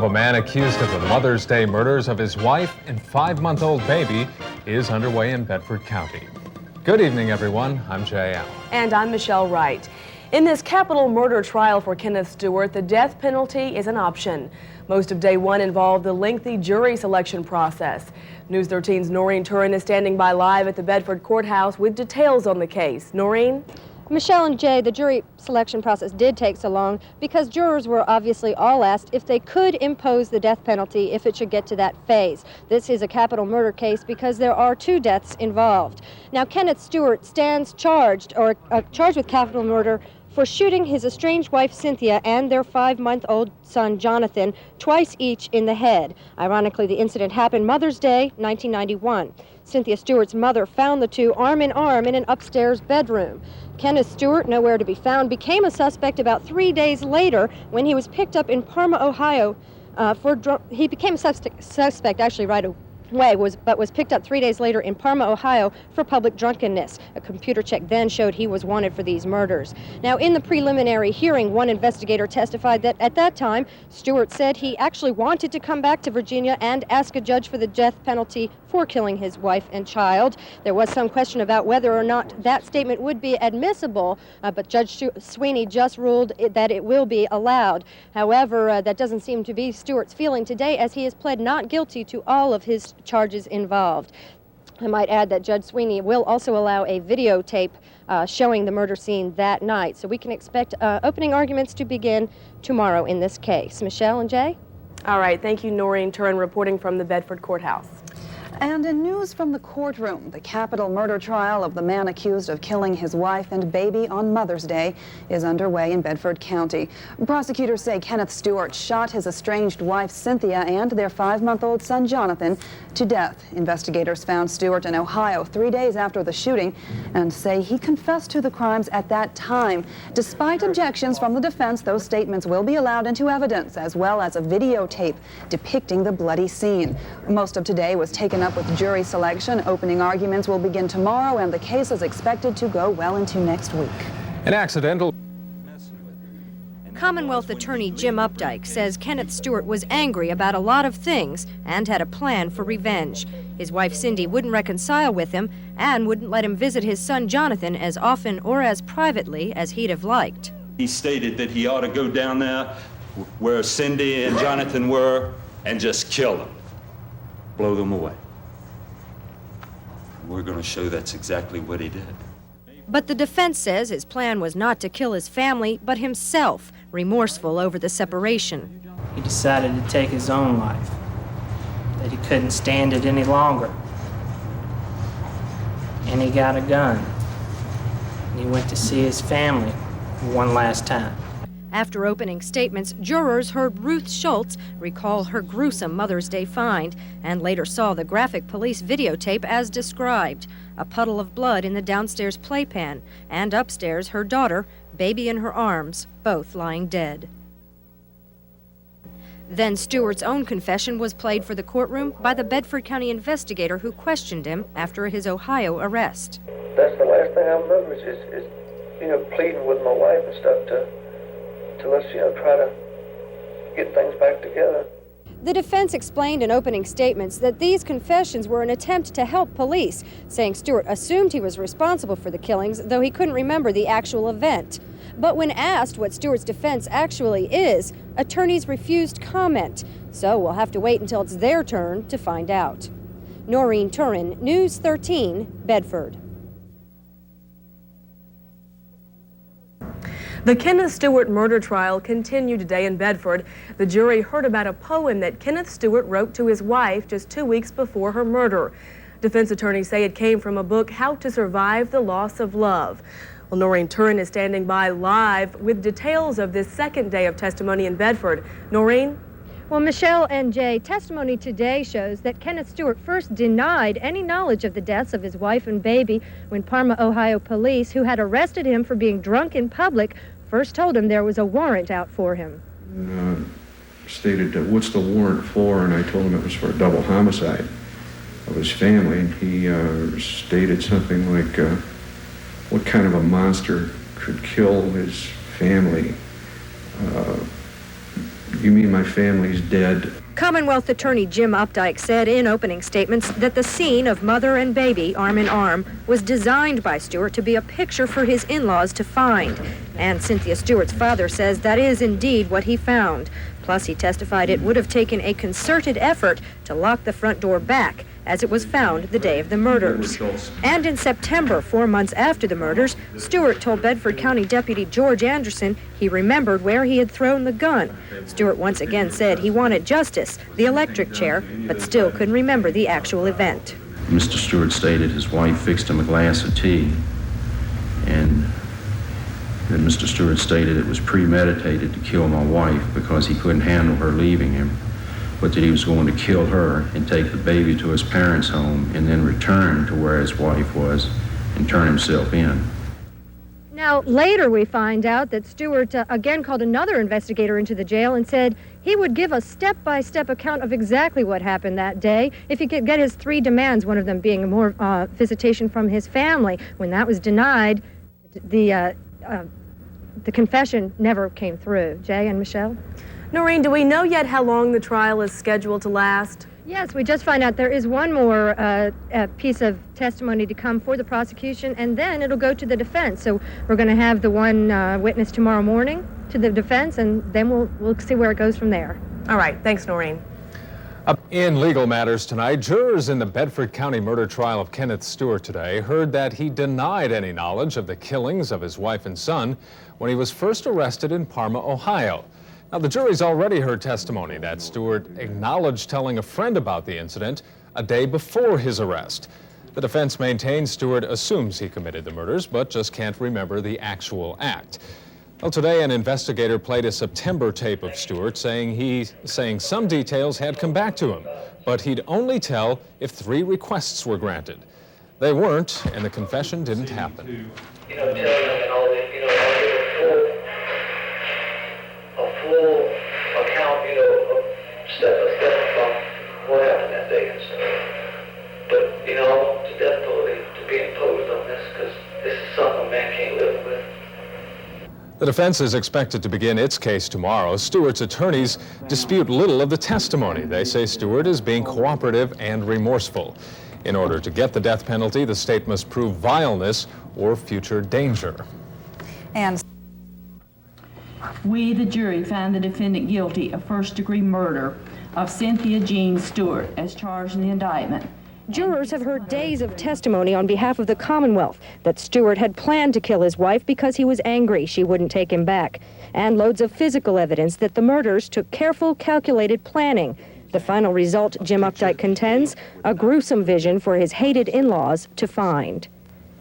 A man accused of the Mother's Day murders of his wife and 5-month-old baby is underway in Bedford County. Good evening, everyone. I'm Jay Allen. And I'm Michelle Wright. In this capital murder trial for Kenneth Stewart, the death penalty is an option. Most of day one involved the lengthy jury selection process. News 13's Noreen Turyn is standing by live at the Bedford courthouse with details on the case. Noreen? Michelle and Jay, the jury selection process did take so long because jurors were obviously all asked if they could impose the death penalty if it should get to that phase. This is a capital murder case because there are 2 deaths involved. Now, Kenneth Stewart stands charged with capital murder for shooting his estranged wife Cynthia and their 5-month-old son Jonathan twice each in the head. Ironically, the incident happened Mother's Day, 1991. Cynthia Stewart's mother found the 2 arm in arm in an upstairs bedroom. Kenneth Stewart, nowhere to be found, became a suspect about 3 days later when he was picked up in Parma, Ohio. He became a suspect actually right away, but was picked up 3 days later in Parma, Ohio for public drunkenness. A computer check then showed he was wanted for these murders. Now, in the preliminary hearing, one investigator testified that at that time, Stewart said he actually wanted to come back to Virginia and ask a judge for the death penalty for killing his wife and child. There was some question about whether or not that statement would be admissible, but Judge Sweeney just ruled that it will be allowed. However, that doesn't seem to be Stewart's feeling today, as he has pled not guilty to all of his charges involved. I might add that Judge Sweeney will also allow a videotape showing the murder scene that night, so we can expect opening arguments to begin tomorrow in this case. Michelle and Jay? All right, thank you, Noreen Turyn, reporting from the Bedford courthouse. And in news from the courtroom, the capital murder trial of the man accused of killing his wife and baby on Mother's Day is underway in Bedford County. Prosecutors say Kenneth Stewart shot his estranged wife Cynthia and their 5-month-old son Jonathan to death. Investigators found Stewart in Ohio 3 days after the shooting and say he confessed to the crimes at that time. Despite objections from the defense, those statements will be allowed into evidence, as well as a videotape depicting the bloody scene. Most of today was taken up with jury selection. Opening arguments will begin tomorrow, and the case is expected to go well into next week. An accidental... Commonwealth Attorney Jim Updike says Kenneth Stewart was angry about a lot of things and had a plan for revenge. His wife Cindy wouldn't reconcile with him and wouldn't let him visit his son Jonathan as often or as privately as he'd have liked. He stated that he ought to go down there where Cindy and Jonathan were and just kill them, blow them away. We're going to show that's exactly what he did. But the defense says his plan was not to kill his family, but himself, remorseful over the separation. He decided to take his own life, that he couldn't stand it any longer. And he got a gun. And he went to see his family one last time. After opening statements, jurors heard Ruth Schultz recall her gruesome Mother's Day find and later saw the graphic police videotape as described. A puddle of blood in the downstairs playpen, and upstairs her daughter, baby in her arms, both lying dead. Then Stewart's own confession was played for the courtroom by the Bedford County investigator who questioned him after his Ohio arrest. That's the last thing I remember is pleading with my wife and stuff to let's, try to get things back together. The defense explained in opening statements that these confessions were an attempt to help police, saying Stewart assumed he was responsible for the killings, though he couldn't remember the actual event. But when asked what Stewart's defense actually is, attorneys refused comment. So we'll have to wait until it's their turn to find out. Noreen Turyn, News 13, Bedford. The Kenneth Stewart murder trial continued today in Bedford. The jury heard about a poem that Kenneth Stewart wrote to his wife just 2 weeks before her murder. Defense attorneys say it came from a book, How to Survive the Loss of Love. Well, Noreen Turyn is standing by live with details of this second day of testimony in Bedford. Noreen? Well, Michelle and Jay, testimony today shows that Kenneth Stewart first denied any knowledge of the deaths of his wife and baby when Parma, Ohio police, who had arrested him for being drunk in public, first told him there was a warrant out for him. Stated, what's the warrant for? And I told him it was for a double homicide of his family. And he stated something like, what kind of a monster could kill his family? You mean my family's dead? Commonwealth Attorney Jim Updike said in opening statements that the scene of mother and baby arm in arm was designed by Stewart to be a picture for his in-laws to find. And Cynthia Stewart's father says that is indeed what he found. Plus, he testified it would have taken a concerted effort to lock the front door back, as it was found the day of the murders. And in September, 4 months after the murders, Stewart told Bedford County Deputy George Anderson he remembered where he had thrown the gun. Stewart once again said he wanted justice, the electric chair, but still couldn't remember the actual event. Mr. Stewart stated his wife fixed him a glass of tea, and then Mr. Stewart stated it was premeditated to kill my wife because he couldn't handle her leaving him, but that he was going to kill her and take the baby to his parents' home and then return to where his wife was and turn himself in. Now, later we find out that Stewart again called another investigator into the jail and said he would give a step-by-step account of exactly what happened that day if he could get his 3 demands, one of them being more visitation from his family. When that was denied, the confession never came through. Jay and Michelle? Noreen, do we know yet how long the trial is scheduled to last? Yes, we just find out there is one more piece of testimony to come for the prosecution, and then it'll go to the defense. So we're going to have the one witness tomorrow morning to the defense, and then we'll see where it goes from there. All right, thanks, Noreen. In legal matters tonight, jurors in the Bedford County murder trial of Kenneth Stewart today heard that he denied any knowledge of the killings of his wife and son when he was first arrested in Parma, Ohio. Now, the jury's already heard testimony that Stewart acknowledged telling a friend about the incident a day before his arrest. The defense maintains Stewart assumes he committed the murders, but just can't remember the actual act. Well, today an investigator played a September tape of Stewart saying some details had come back to him, but he'd only tell if 3 requests were granted. They weren't, and the confession didn't happen. You know, tell them and all that, you know, I'll give a full account, you know, of step by step about what happened that day and stuff. But, you know, I want the death penalty to be imposed on this because this is something a man can't live with. The defense is expected to begin its case tomorrow. Stewart's attorneys dispute little of the testimony. They say Stewart is being cooperative and remorseful. In order to get the death penalty, the state must prove vileness or future danger. And we, the jury, find the defendant guilty of first-degree murder of Cynthia Jean Stewart as charged in the indictment. Jurors have heard days of testimony on behalf of the Commonwealth that Stewart had planned to kill his wife because he was angry she wouldn't take him back, and loads of physical evidence that the murders took careful, calculated planning. The final result, Jim Updike contends, a gruesome vision for his hated in-laws to find.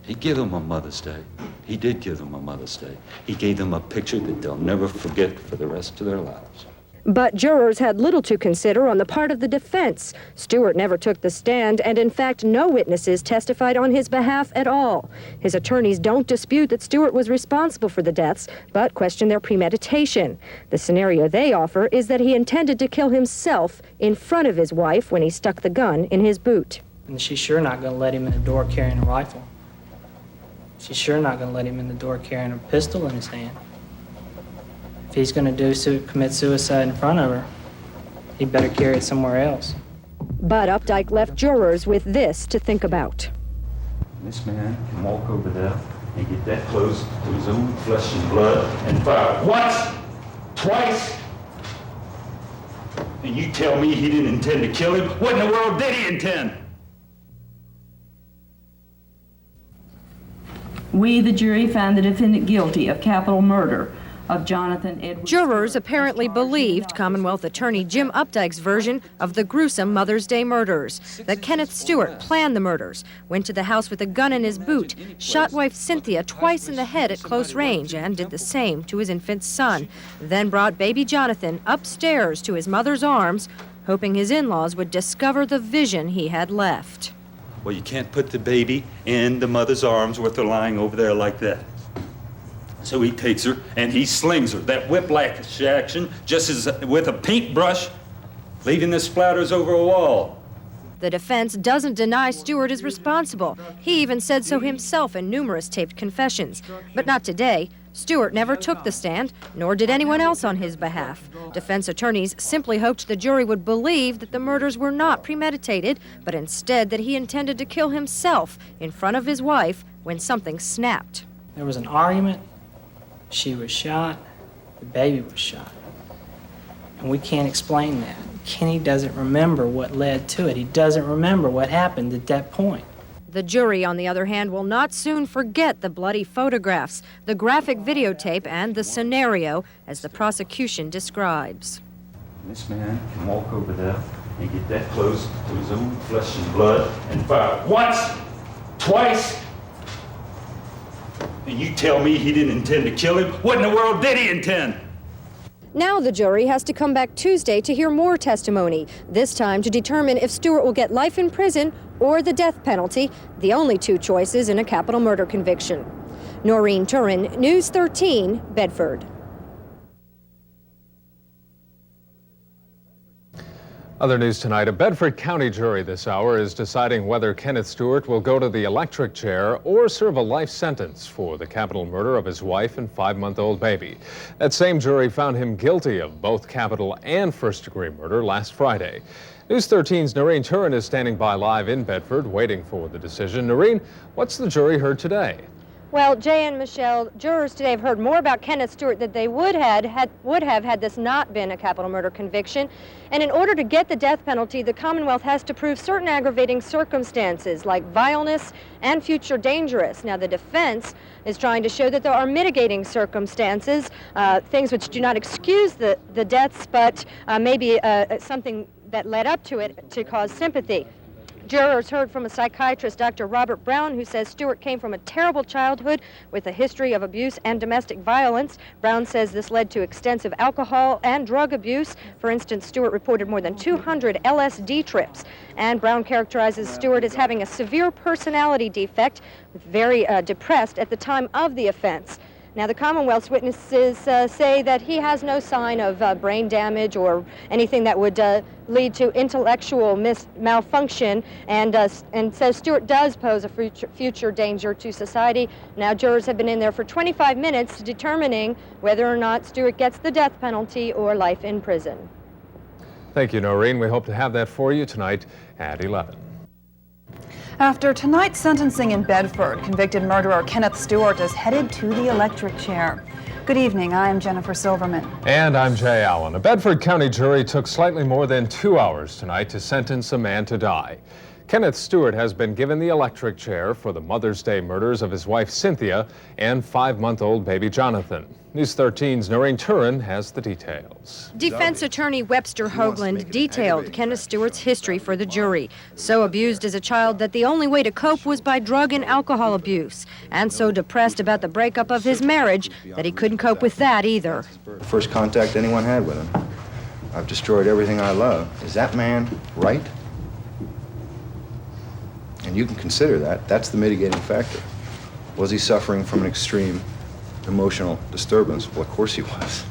He gave them a Mother's Day. He did give them a Mother's Day. He gave them a picture that they'll never forget for the rest of their lives. But jurors had little to consider on the part of the defense. Stewart never took the stand, and in fact, no witnesses testified on his behalf at all. His attorneys don't dispute that Stewart was responsible for the deaths, but question their premeditation. The scenario they offer is that he intended to kill himself in front of his wife when he stuck the gun in his boot. And she's sure not going to let him in the door carrying a rifle. She's sure not going to let him in the door carrying a pistol in his hand. If he's going to commit suicide in front of her, he better carry it somewhere else. But Updike left jurors with this to think about. This man can walk over there and get that close to his own flesh and blood and fire once, twice. And you tell me he didn't intend to kill him? What in the world did he intend? We, the jury, find the defendant guilty of capital murder of Jonathan Edwards. Jurors apparently believed Commonwealth Attorney Jim Updike's version of the gruesome Mother's Day murders, that Kenneth Stewart planned the murders, went to the house with a gun in his boot, shot wife Cynthia twice in the head at close range, and did the same to his infant son, then brought baby Jonathan upstairs to his mother's arms, hoping his in-laws would discover the vision he had left. Well, you can't put the baby in the mother's arms with her lying over there like that. So he takes her and he slings her, that whiplash action, just as with a paintbrush, leaving the splatters over a wall. The defense doesn't deny Stewart is responsible. He even said so himself in numerous taped confessions. But not today. Stewart never took the stand, nor did anyone else on his behalf. Defense attorneys simply hoped the jury would believe that the murders were not premeditated, but instead that he intended to kill himself in front of his wife when something snapped. There was an argument, she was shot, the baby was shot. And we can't explain that. Kenny doesn't remember what led to it. He doesn't remember what happened at that point. The jury, on the other hand, will not soon forget the bloody photographs, the graphic videotape, and the scenario as the prosecution describes. This man can walk over there and get that close to his own flesh and blood and fire once, twice, and you tell me he didn't intend to kill him? What in the world did he intend? Now the jury has to come back Tuesday to hear more testimony, this time to determine if Stewart will get life in prison or the death penalty, the only two choices in a capital murder conviction. Noreen, Turyn, News 13, Bedford. Other news tonight, a Bedford County jury this hour is deciding whether Kenneth Stewart will go to the electric chair or serve a life sentence for the capital murder of his wife and 5-month-old baby. That same jury found him guilty of both capital and first-degree murder last Friday. News 13's Noreen Turyn is standing by live in Bedford, waiting for the decision. Noreen, what's the jury heard today? Well, Jay and Michelle, jurors today have heard more about Kenneth Stewart than they would have had this not been a capital murder conviction. And in order to get the death penalty, the Commonwealth has to prove certain aggravating circumstances like vileness and future dangerous. Now, the defense is trying to show that there are mitigating circumstances, things which do not excuse the deaths, but maybe something that led up to it to cause sympathy. Jurors heard from a psychiatrist, Dr. Robert Brown, who says Stewart came from a terrible childhood with a history of abuse and domestic violence. Brown says this led to extensive alcohol and drug abuse. For instance, Stewart reported more than 200 LSD trips. And Brown characterizes Stewart as having a severe personality defect, very depressed at the time of the offense. Now, the Commonwealth's witnesses say that he has no sign of brain damage or anything that would lead to intellectual malfunction, and says Stewart does pose a future danger to society. Now, jurors have been in there for 25 minutes determining whether or not Stewart gets the death penalty or life in prison. Thank you, Noreen. We hope to have that for you tonight at 11. After tonight's sentencing in Bedford, convicted murderer Kenneth Stewart is headed to the electric chair. Good evening, I'm Jennifer Silverman. And I'm Jay Allen. A Bedford County jury took slightly more than 2 hours tonight to sentence a man to die. Kenneth Stewart has been given the electric chair for the Mother's Day murders of his wife Cynthia and 5-month-old baby Jonathan. News 13's Noreen Turyn has the details. Defense attorney Webster Hoagland detailed Kenneth Stewart's history for the jury. So abused as a child that the only way to cope was by drug and alcohol abuse, and so depressed about the breakup of his marriage that he couldn't cope with that either. First contact anyone had with him. I've destroyed everything I love. Is that man right? And you can consider that. That's the mitigating factor. Was he suffering from an extreme emotional disturbance? Well, of course he was.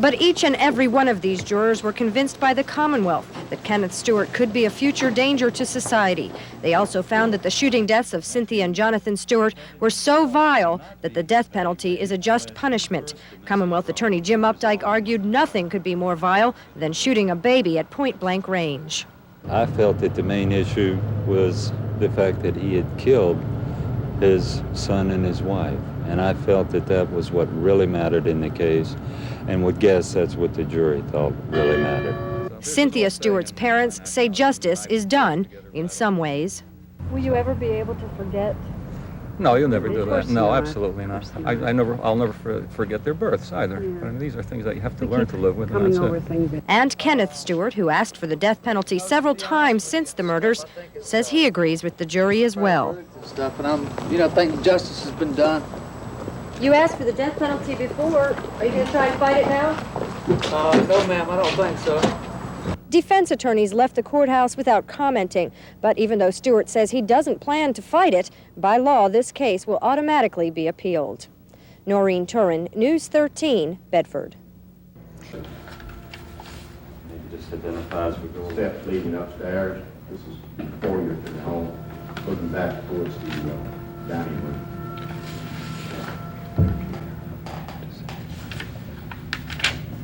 But each and every one of these jurors were convinced by the Commonwealth that Kenneth Stewart could be a future danger to society. They also found that the shooting deaths of Cynthia and Jonathan Stewart were so vile that the death penalty is a just punishment. Commonwealth Attorney Jim Updike argued nothing could be more vile than shooting a baby at point-blank range. I felt that the main issue was the fact that he had killed his son and his wife. And I felt that that was what really mattered in the case, and would guess that's what the jury thought really mattered. Cynthia Stewart's parents say justice is done in some ways. Will you ever be able to forget? No, you'll never do that. No, absolutely not. I'll never forget their births either. Yeah. I mean, these are things that you have to learn to live with, and that's it. And Kenneth Stewart, who asked for the death penalty several times since the murders, says he agrees with the jury as well. Stuff, and I'm, think justice has been done. You asked for the death penalty before. Are you going to try to fight it now? No, ma'am, I don't think so. Defense attorneys left the courthouse without commenting, but even though Stewart says he doesn't plan to fight it, by law this case will automatically be appealed. Noreen Turyn, News 13, Bedford. Just identify as we go. Steps leading upstairs. This is before you're to the home, looking back towards the dining room.